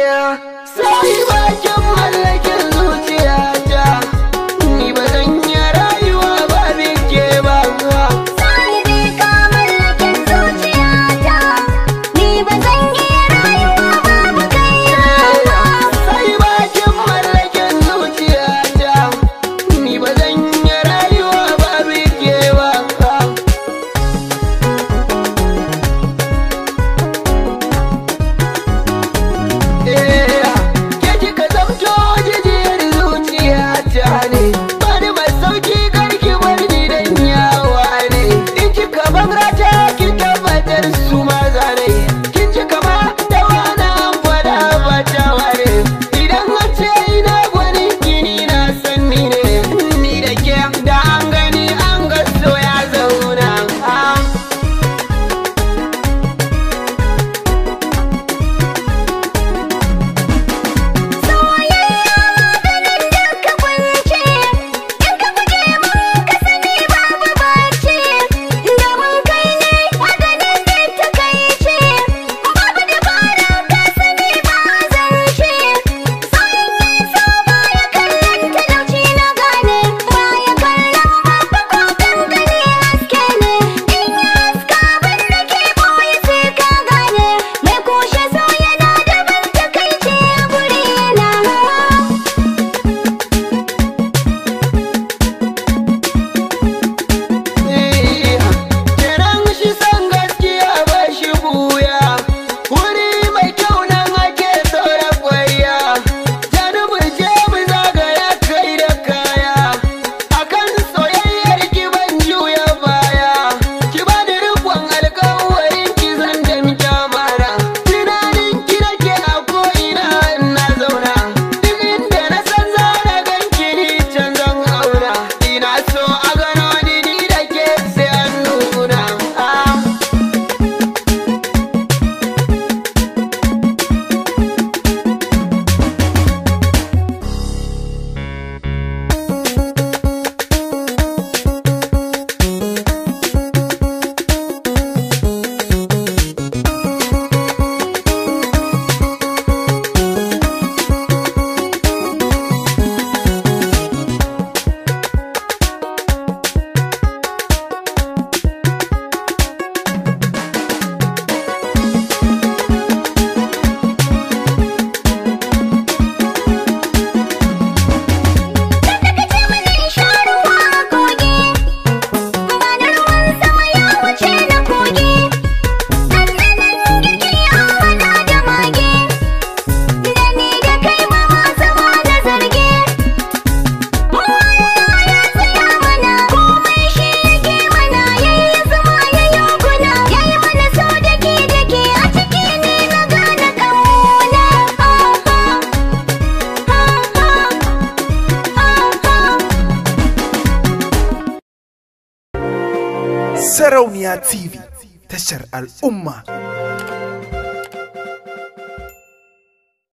sai bakin mallakin zuciyata, ni ba zan yi rayuwa ba bike ba. Sai dai ka mallakin zuciyata, ni ba zan yi rayuwa babu kai ba. Sai bakin mallakin zuciyata, ni ba zan yi rayuwa ba bike ba. Ke kika zamto jijiyar zuciyata ne, bani mai sauki karki bar ni dan yawa ne. In kika bangrata ki tabbatar su maza ne, kin ji kama da wani fada batawa ne. Idan an ce ina gwani kini na san ni ne, ni da ke da an gani an ga so ya zauna. Soyayya maganin duka kunce, in ka guje mun ka sani babu bacci. Domin kai ne maganin duk takaici, babu dabara ka sani ba zance. Soyayya so baya kallon talauci na gane, baya kallon babba ko kankani haske ne. In ya haska wanda ke boye sai ka gane, mai kushe so yana daban takaici a guri na. Kiran shi san gaskiya ba shi buya, wuri mai kyau nan ake tsora kwaya. Janubin je mu zagaya kai da kaya, akan soyayyar ki ban juya baya. Ki ba da rikon alkawarin ki zan da mara, tunanin ki nake a ko'ina na zauna. Duk inda na san za na ganki ni can zan auna, ina so a gano ni da ke sai an nuna. Sarauniya TV, tashar al'umma.